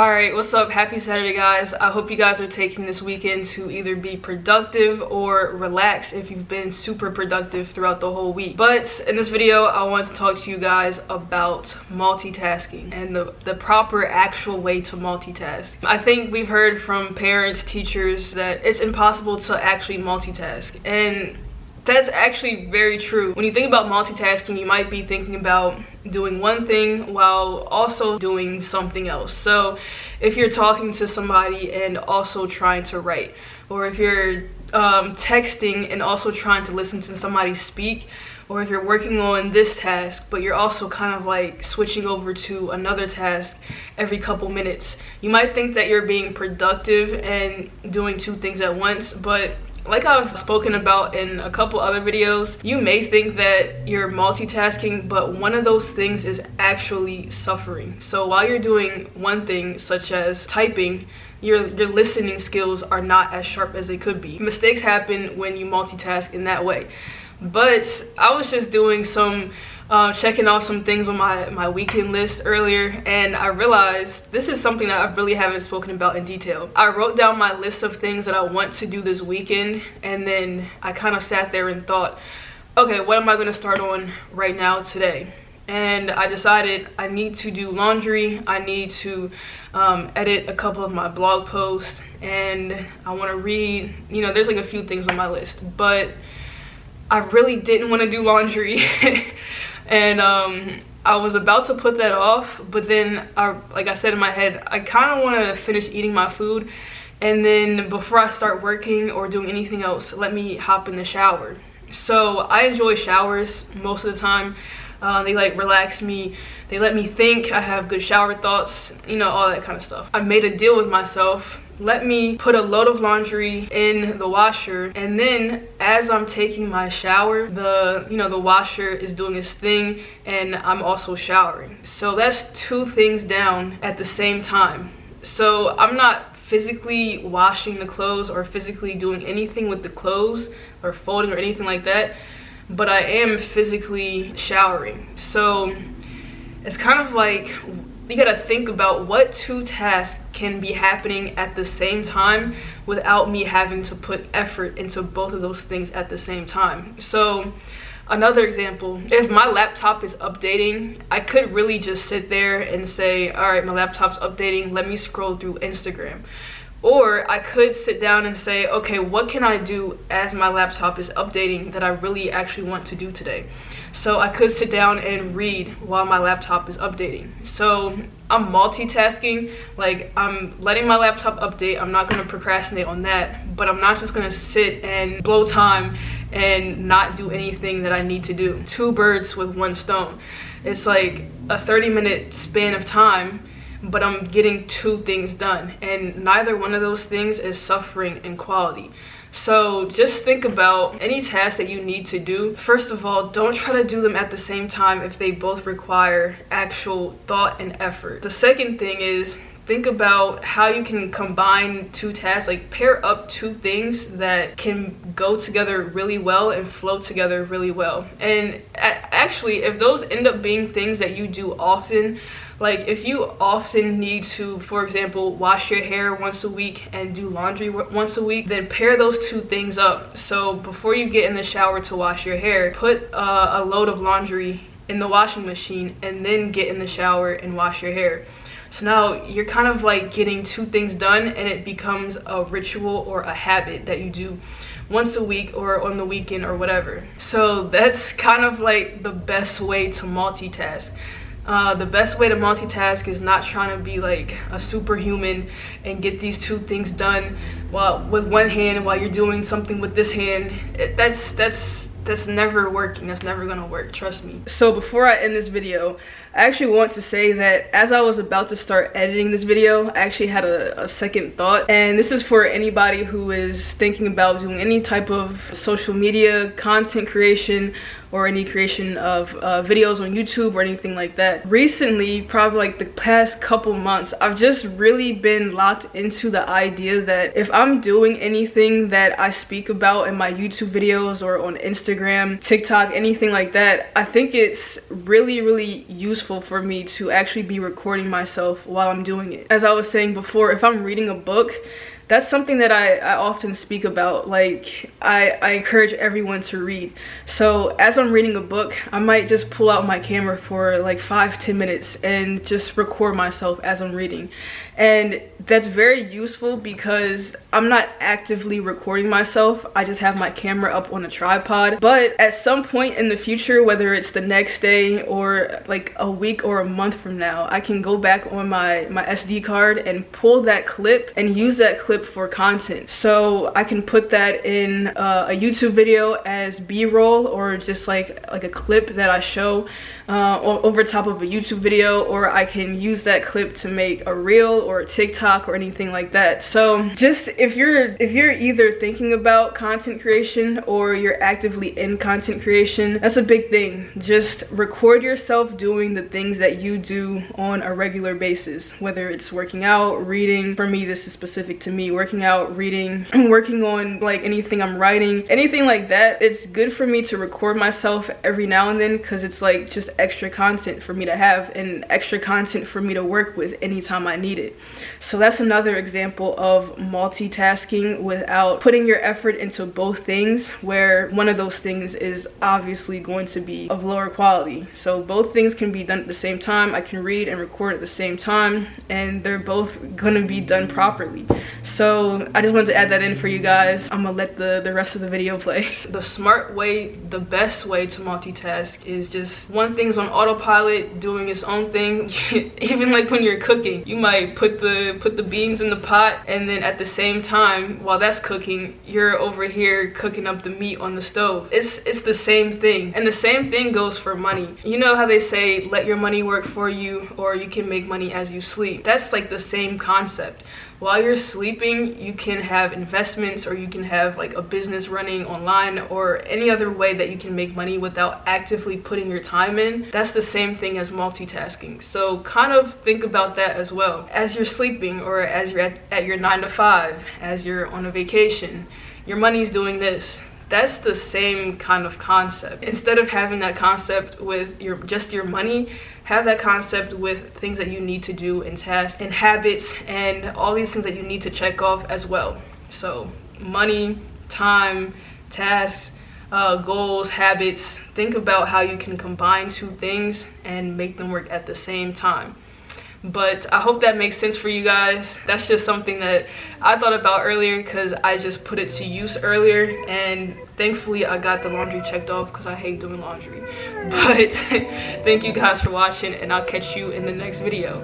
Alright, what's up? Happy Saturday, guys. I hope you guys are taking this weekend to either be productive or relax if you've been super productive throughout the whole week. But in this video, I want to talk to you guys about multitasking and the proper actual way to multitask. I think we've heard from parents, teachers that it's impossible to actually multitask. And that's actually very true. When you think about multitasking, you might be thinking about doing one thing while also doing something else. So if you're talking to somebody and also trying to write, or if you're texting and also trying to listen to somebody speak, or if you're working on this task but you're also kind of like switching over to another task every couple minutes, you might think that you're being productive and doing two things at once. But like I've spoken about in a couple other videos, you may think that you're multitasking, but one of those things is actually suffering. So while you're doing one thing, such as typing, your listening skills are not as sharp as they could be. Mistakes happen when you multitask in that way. But I was just doing some checking off some things on my weekend list earlier, and I realized this is something that I really haven't spoken about in detail. I wrote down my list of things that I want to do this weekend, and then I kind of sat there and thought, okay, what am I going to start on right now today? And I decided I need to do laundry, I need to edit a couple of my blog posts, and I want to read, there's like a few things on my list, but I really didn't want to do laundry. And I was about to put that off, but then like I said in my head, I kind of want to finish eating my food, and then before I start working or doing anything else, let me hop in the shower. So I enjoy showers most of the time. They like relax me, they let me think, I have good shower thoughts, all that kind of stuff. I made a deal with myself. Let me put a load of laundry in the washer, and then as I'm taking my shower, the washer is doing its thing and I'm also showering. So that's two things down at the same time. So I'm not physically washing the clothes or physically doing anything with the clothes or folding or anything like that, but I am physically showering. So it's kind of like you gotta think about what two tasks can be happening at the same time without me having to put effort into both of those things at the same time. So another example, if my laptop is updating, I could really just sit there and say, all right, my laptop's updating, let me scroll through Instagram. Or I could sit down and say, okay, what can I do as my laptop is updating that I really actually want to do today? So I could sit down and read while my laptop is updating. So I'm multitasking, like I'm letting my laptop update. I'm not gonna procrastinate on that, but I'm not just gonna sit and blow time and not do anything that I need to do. Two birds with one stone. It's like a 30-minute span of time, but I'm getting two things done, and neither one of those things is suffering in quality. So just think about any task that you need to do. First of all, don't try to do them at the same time if they both require actual thought and effort. The second thing is think about how you can combine two tasks, like pair up two things that can go together really well and flow together really well. And actually, if those end up being things that you do often, like if you often need to, for example, wash your hair once a week and do laundry once a week, then pair those two things up. So before you get in the shower to wash your hair, put a load of laundry in the washing machine and then get in the shower and wash your hair. So now you're kind of like getting two things done, and it becomes a ritual or a habit that you do once a week or on the weekend or whatever. So that's kind of like the best way to multitask. The best way to multitask is not trying to be like a superhuman and get these two things done with one hand while you're doing something with this hand. That's never working. That's never gonna work, trust me. So before I end this video, I actually want to say that as I was about to start editing this video, I actually had a second thought, and this is for anybody who is thinking about doing any type of social media content creation or any creation of videos on YouTube or anything like that. Recently, probably like the past couple months, I've just really been locked into the idea that if I'm doing anything that I speak about in my YouTube videos or on Instagram, TikTok, anything like that, I think it's really, really useful useful for me to actually be recording myself while I'm doing it. As I was saying before, if I'm reading a book, that's something that I often speak about. Like, I encourage everyone to read. So as I'm reading a book, I might just pull out my camera for like 5-10 minutes and just record myself as I'm reading. And that's very useful because I'm not actively recording myself. I just have my camera up on a tripod. But at some point in the future, whether it's the next day or like a week or a month from now, I can go back on my SD card and pull that clip and use that clip for content. So I can put that in a YouTube video as B-roll, or just like a clip that I show over top of a YouTube video, or I can use that clip to make a reel or a TikTok or anything like that. So just if you're either thinking about content creation or you're actively in content creation, that's a big thing. Just record yourself doing the things that you do on a regular basis, whether it's working out, reading. For me, this is specific to me: working out, reading, working on like anything I'm writing, anything like that. It's good for me to record myself every now and then because it's like just extra content for me to have and extra content for me to work with anytime I need it. So that's another example of multitasking without putting your effort into both things, where one of those things is obviously going to be of lower quality. So both things can be done at the same time. I can read and record at the same time, and they're both going to be done properly. So I just wanted to add that in for you guys. I'm gonna let the rest of the video play. The smart way, the best way to multitask is just one thing's on autopilot doing its own thing. Even like when you're cooking, you might put the beans in the pot, and then at the same time while that's cooking, you're over here cooking up the meat on the stove. It's the same thing. And the same thing goes for money. You know how they say let your money work for you, or you can make money as you sleep? That's like the same concept. While you're sleeping, you can have investments, or you can have like a business running online, or any other way that you can make money without actively putting your time in. That's the same thing as multitasking. So kind of think about that as well. As you're sleeping, or as you're at your 9 to 5, as you're on a vacation, your money's doing this. That's the same kind of concept. Instead of having that concept with just your money, have that concept with things that you need to do, and tasks and habits and all these things that you need to check off as well. So money, time, tasks, goals, habits. Think about how you can combine two things and make them work at the same time. But I hope that makes sense for you guys. That's just something that I thought about earlier because I just put it to use earlier, and thankfully I got the laundry checked off because I hate doing laundry. But thank you guys for watching, and I'll catch you in the next video.